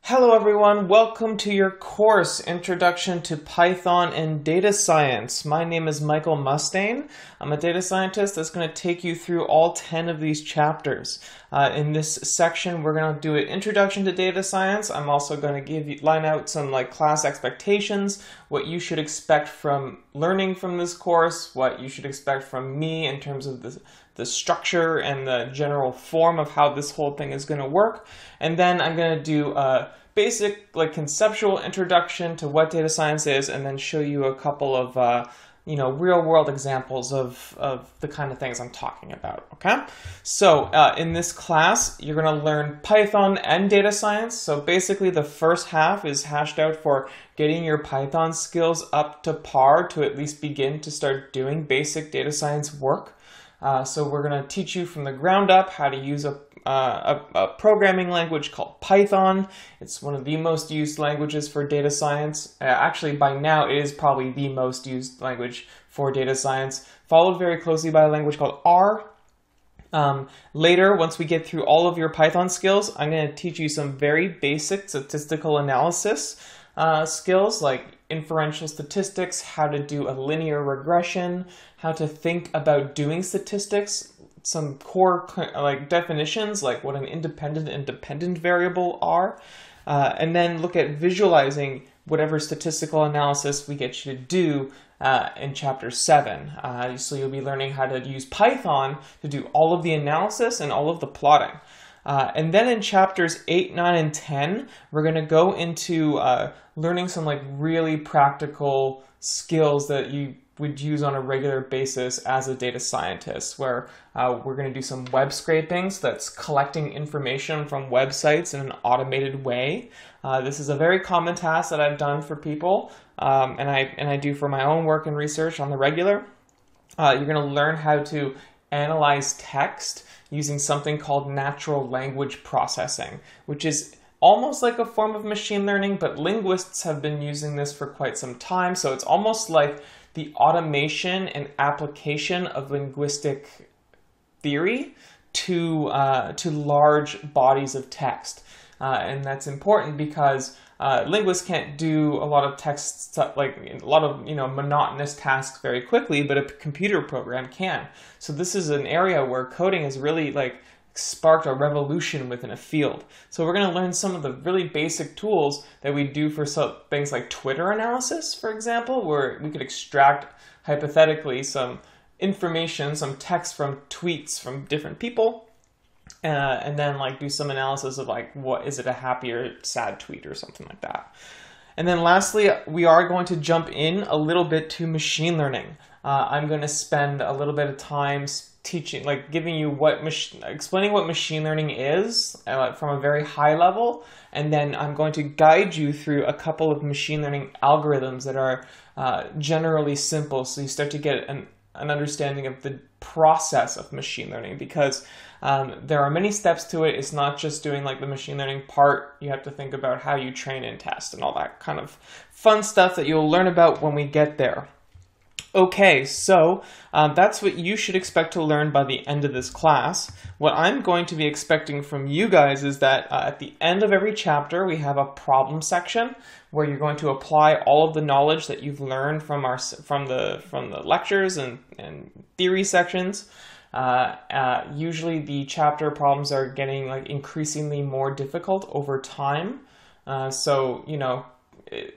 Hello everyone, welcome to your course, Introduction to Python and Data Science. My name is Michael Mustaine. I'm a data scientist that's going to take you through all 10 of these chapters. In this section, we're going to do an Introduction to Data Science. I'm also going to line out some class expectations, what you should expect from learning from this course, what you should expect from me in terms of the structure and the general form of how this whole thing is going to work. And then I'm going to do a basic conceptual introduction to what data science is, and then show you a couple of real world examples of the kind of things I'm talking about. Okay, so in this class you're going to learn Python and data science. So basically the first half is hashed out for getting your Python skills up to par to at least begin to start doing basic data science work. So we're going to teach you from the ground up how to use a programming language called Python. It's one of the most used languages for data science. Actually, by now, it is probably the most used language for data science, followed very closely by a language called R. Later, once we get through all of your Python skills, I'm going to teach you some very basic statistical analysis skills like inferential statistics, how to do a linear regression, how to think about doing statistics, some core definitions like what an independent and dependent variable are, and then look at visualizing whatever statistical analysis we get you to do in Chapter 7. So you'll be learning how to use Python to do all of the analysis and all of the plotting. And then in Chapters 8, 9, and 10, we're going to go into learning some really practical skills that you would use on a regular basis as a data scientist, where we're going to do some web scraping, so that's collecting information from websites in an automated way. This is a very common task that I've done for people, and I do for my own work and research on the regular. You're going to learn how to analyze text using something called natural language processing, which is almost like a form of machine learning, but linguists have been using this for quite some time. So it's almost like the automation and application of linguistic theory to large bodies of text. And that's important because linguists can't do a lot of text, monotonous tasks very quickly, but a computer program can. So this is an area where coding has really sparked a revolution within a field. So we're going to learn some of the really basic tools that we do for things like Twitter analysis, for example, where we could extract hypothetically some information, some text from tweets from different people, and then do some analysis of what is it, a happy or sad tweet or something like that. And then lastly, we are going to jump in a little bit to machine learning. I'm going to spend a little bit of time teaching, giving you explaining what machine learning is from a very high level, and then I'm going to guide you through a couple of machine learning algorithms that are generally simple, so you start to get an understanding of the process of machine learning, because there are many steps to it. It's not just doing the machine learning part. You have to think about how you train and test and all that kind of fun stuff that you'll learn about when we get there. Okay, so that's what you should expect to learn by the end of this class. What I'm going to be expecting from you guys is that at the end of every chapter, we have a problem section where you're going to apply all of the knowledge that you've learned from the lectures and theory sections. Usually the chapter problems are getting increasingly more difficult over time.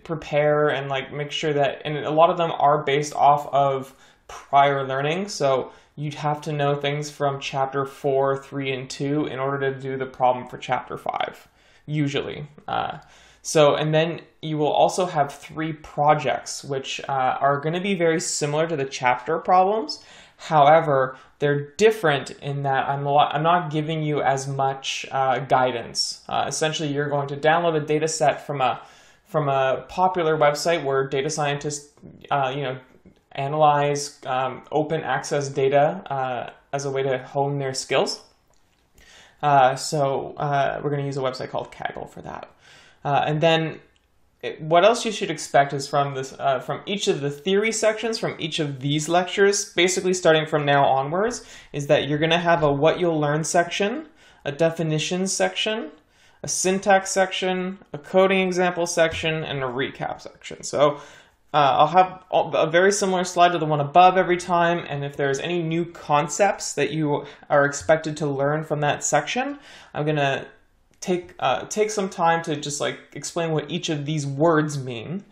Prepare and make sure that, and a lot of them are based off of prior learning, so you'd have to know things from chapter 4, 3, and 2 in order to do the problem for chapter 5, usually. And then you will also have 3 projects, which are going to be very similar to the chapter problems. However, they're different in that I'm not giving you as much guidance. Essentially, you're going to download a data set from a popular website where data scientists, analyze open access data as a way to hone their skills. We're going to use a website called Kaggle for that. And then what else you should expect is from each of the theory sections, from each of these lectures, basically starting from now onwards, is that you're going to have a what you'll learn section, a definitions section, a syntax section, a coding example section, and a recap section. So I'll have a very similar slide to the one above every time, and if there's any new concepts that you are expected to learn from that section, I'm gonna take some time to just like explain what each of these words mean.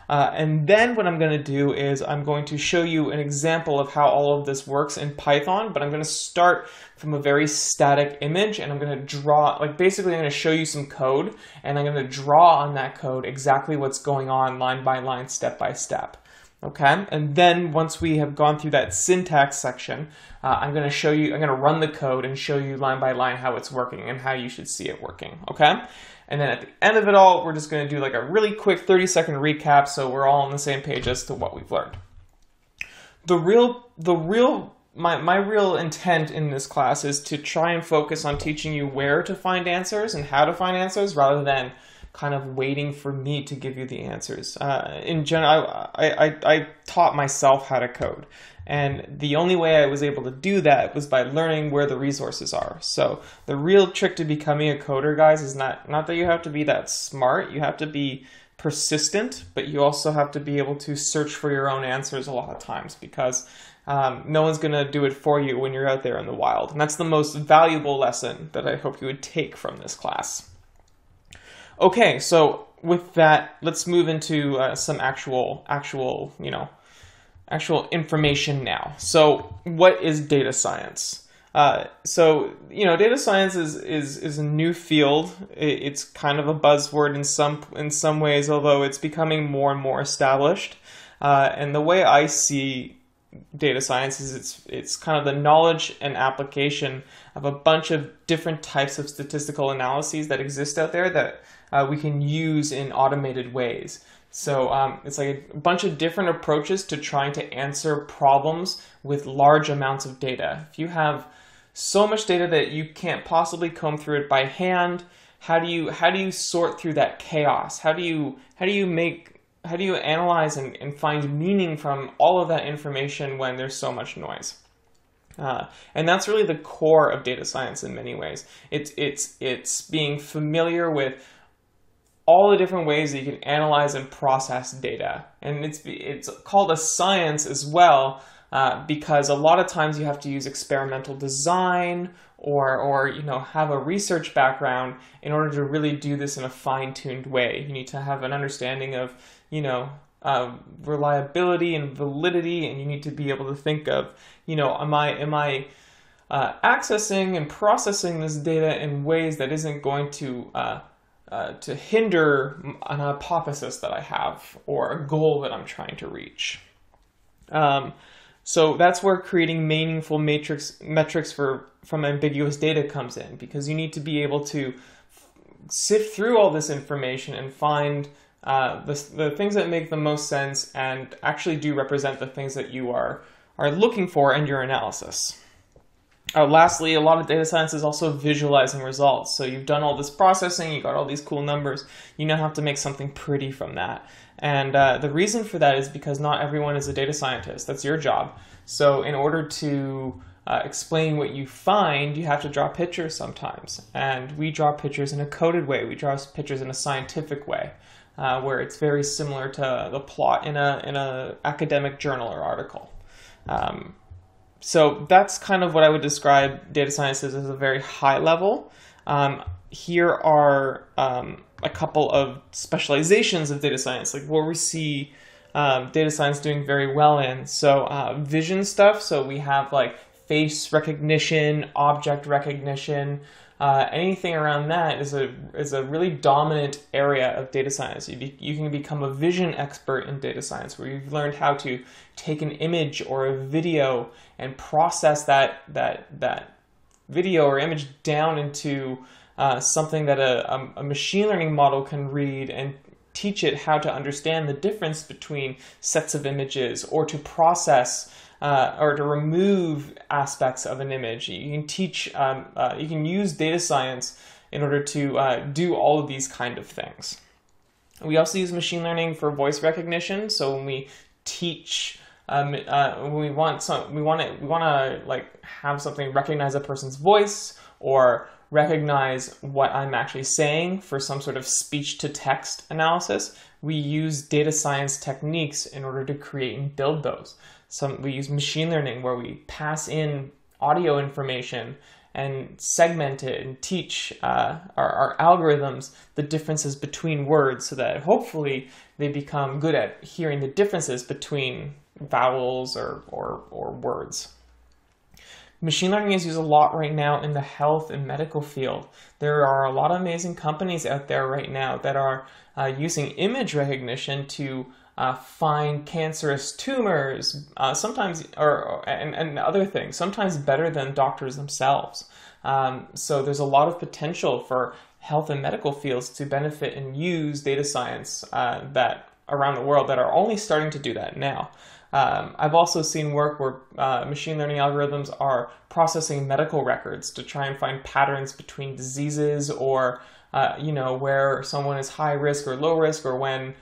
And then what I'm going to do is I'm going to show you an example of how all of this works in Python, but I'm going to start from a very static image, and I'm going to draw, like basically I'm going to show you some code, and I'm going to draw on that code exactly what's going on line by line, step by step. Okay, and then once we have gone through that syntax section, I'm going to run the code and show you line by line how it's working and how you should see it working. Okay, and then at the end of it all, we're just going to do like a really quick 30-second recap so we're all on the same page as to what we've learned. My real intent in this class is to try and focus on teaching you where to find answers and how to find answers rather than kind of waiting for me to give you the answers. In general, I taught myself how to code, and the only way I was able to do that was by learning where the resources are. So the real trick to becoming a coder, guys, is not that you have to be that smart. You have to be persistent, but you also have to be able to search for your own answers a lot of times, because no one's going to do it for you when you're out there in the wild. And that's the most valuable lesson that I hope you would take from this class. Okay, so with that, let's move into some actual information now. So what is data science? Data science is a new field. It's kind of a buzzword in some ways, although it's becoming more and more established. And the way I see data science is it's kind of the knowledge and application of a bunch of different types of statistical analyses that exist out there that we can use in automated ways. So it's like a bunch of different approaches to trying to answer problems with large amounts of data. If you have so much data that you can't possibly comb through it by hand, how do you sort through that chaos? How do you analyze and find meaning from all of that information when there's so much noise? And that's really the core of data science in many ways. It's being familiar with all the different ways that you can analyze and process data. And it's called a science as well, because a lot of times you have to use experimental design or have a research background in order to really do this in a fine-tuned way. You need to have an understanding of reliability and validity, and you need to be able to think of, am I accessing and processing this data in ways that isn't going to hinder an hypothesis that I have or a goal that I'm trying to reach. So that's where creating meaningful metrics from ambiguous data comes in, because you need to be able to sift through all this information and find the things that make the most sense and actually do represent the things that you are looking for in your analysis. Lastly, a lot of data science is also visualizing results. So you've done all this processing, you got all these cool numbers, you now have to make something pretty from that. And the reason for that is because not everyone is a data scientist. That's your job. So in order to explain what you find, you have to draw pictures sometimes. And we draw pictures in a coded way. We draw pictures in a scientific way, where it's very similar to the plot in a academic journal or article. So that's kind of what I would describe data science as a very high level. Here are a couple of specializations of data science, like where we see data science doing very well in. So vision stuff, so we have like face recognition, object recognition, anything around that is a really dominant area of data science. You can become a vision expert in data science, where you've learned how to take an image or a video and process that video or image down into something that a machine learning model can read and teach it how to understand the difference between sets of images, or to process or to remove aspects of an image. You can teach, you can use data science in order to do all of these kind of things. We also use machine learning for voice recognition. So when we teach, when we want to like have something recognize a person's voice, or recognize what I'm actually saying for some sort of speech-to-text analysis, we use data science techniques in order to create and build those. We use machine learning where we pass in audio information and segment it and teach our algorithms the differences between words so that hopefully they become good at hearing the differences between vowels or words. Machine learning is used a lot right now in the health and medical field. There are a lot of amazing companies out there right now that are using image recognition to find cancerous tumors, sometimes, and other things, sometimes better than doctors themselves. So there's a lot of potential for health and medical fields to benefit and use data science that around the world that are only starting to do that now. I've also seen work where machine learning algorithms are processing medical records to try and find patterns between diseases or, where someone is high risk or low risk, or when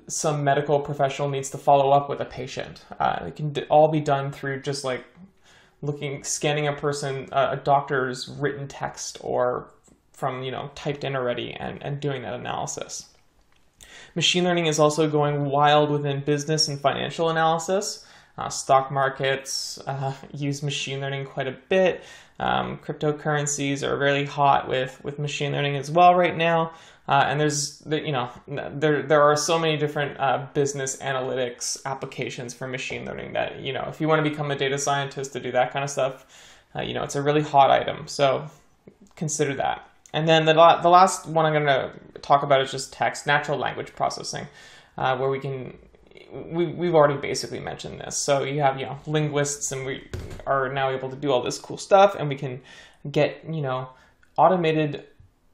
some medical professional needs to follow up with a patient. It can all be done through just like scanning a doctor's written text or from, typed in already and doing that analysis. Machine learning is also going wild within business and financial analysis. Stock markets use machine learning quite a bit. Cryptocurrencies are really hot with machine learning as well right now. And there are so many different business analytics applications for machine learning that, if you want to become a data scientist to do that kind of stuff, it's a really hot item. So consider that. And then the last one I'm going to talk about is just natural language processing, where we've already basically mentioned this. So you have, linguists, and we are now able to do all this cool stuff, and we can get, automated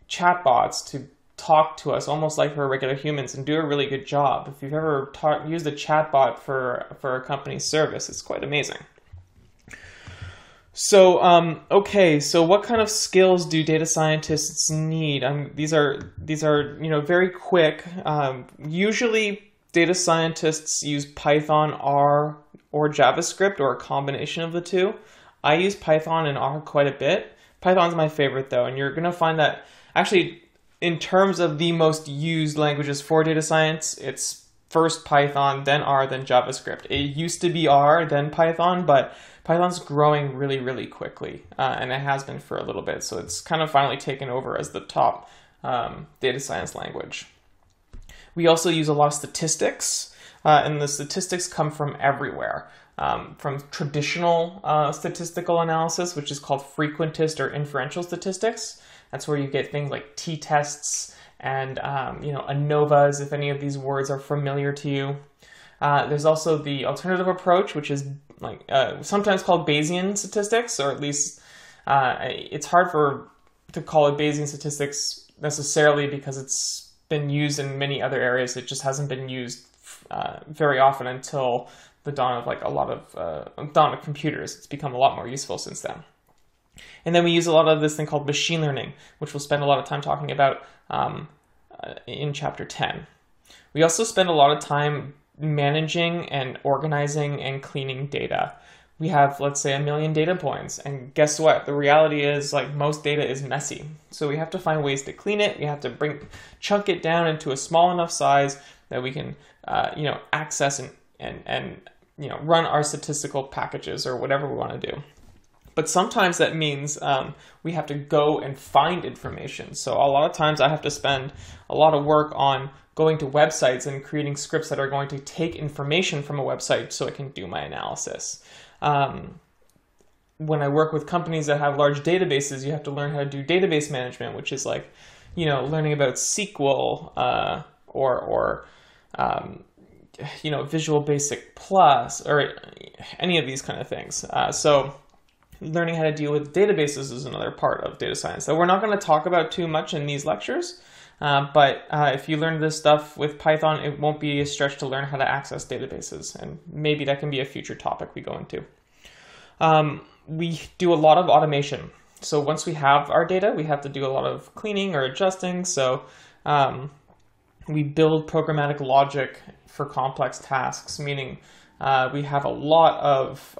chatbots to talk to us almost like we're regular humans and do a really good job. If you've ever used a chatbot for a company's service, it's quite amazing. So, okay, so what kind of skills do data scientists need? These are very quick. Usually data scientists use Python, R, or JavaScript, or a combination of the two. I use Python and R quite a bit. Python's my favorite though, and you're gonna find that actually in terms of the most used languages for data science, it's first Python, then R, then JavaScript. It used to be R, then Python, but Python's growing really, really quickly, and it has been for a little bit. So it's kind of finally taken over as the top data science language. We also use a lot of statistics, and the statistics come from everywhere. From traditional statistical analysis, which is called frequentist or inferential statistics. That's where you get things like t-tests and ANOVAs, if any of these words are familiar to you. There's also the alternative approach, which is sometimes called Bayesian statistics, or at least it's hard to call it Bayesian statistics necessarily because it's been used in many other areas. It just hasn't been used very often until the dawn of computers. It's become a lot more useful since then. And then we use a lot of this thing called machine learning, which we'll spend a lot of time talking about in chapter 10. We also spend a lot of time managing and organizing and cleaning data. We have, let's say, 1 million data points, and guess what? The reality is, most data is messy. So we have to find ways to clean it. We have to chunk it down into a small enough size that we can, access and run our statistical packages or whatever we want to do. But sometimes that means we have to go and find information. So a lot of times I have to spend a lot of work on going to websites and creating scripts that are going to take information from a website so I can do my analysis. When I work with companies that have large databases, you have to learn how to do database management, which is learning about SQL or Visual Basic Plus or any of these kind of things. So learning how to deal with databases is another part of data science that we're not going to talk about too much in these lectures. But if you learn this stuff with Python, it won't be a stretch to learn how to access databases. And maybe that can be a future topic we go into. We do a lot of automation. So once we have our data, we have to do a lot of cleaning or adjusting. So we build programmatic logic for complex tasks, meaning We have a lot of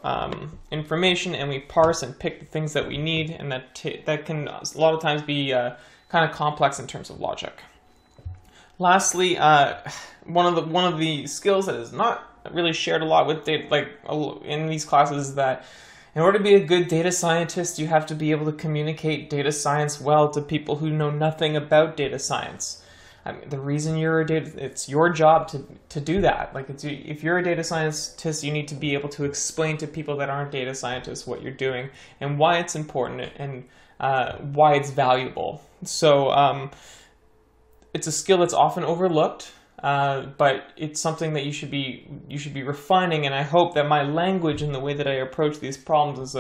information, and we parse and pick the things that we need, and that can a lot of times be kind of complex in terms of logic. Lastly, one of the skills that is not really shared a lot with data, in these classes, is that in order to be a good data scientist, you have to be able to communicate data science well to people who know nothing about data science. I mean, the reason it's your job to do that. If you're a data scientist, you need to be able to explain to people that aren't data scientists what you're doing and why it's important and why it's valuable. So it's a skill that's often overlooked, but it's something that you should be refining. And I hope that my language and the way that I approach these problems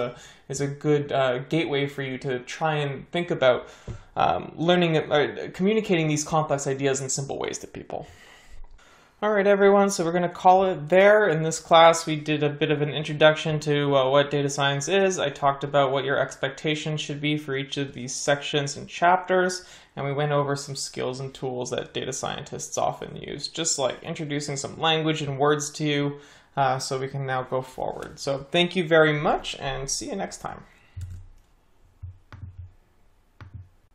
is a good gateway for you to try and think about communicating these complex ideas in simple ways to people. All right, everyone, so we're going to call it there. In this class, we did a bit of an introduction to what data science is. I talked about what your expectations should be for each of these sections and chapters, and we went over some skills and tools that data scientists often use, just like introducing some language and words to you so we can now go forward. So thank you very much, and see you next time.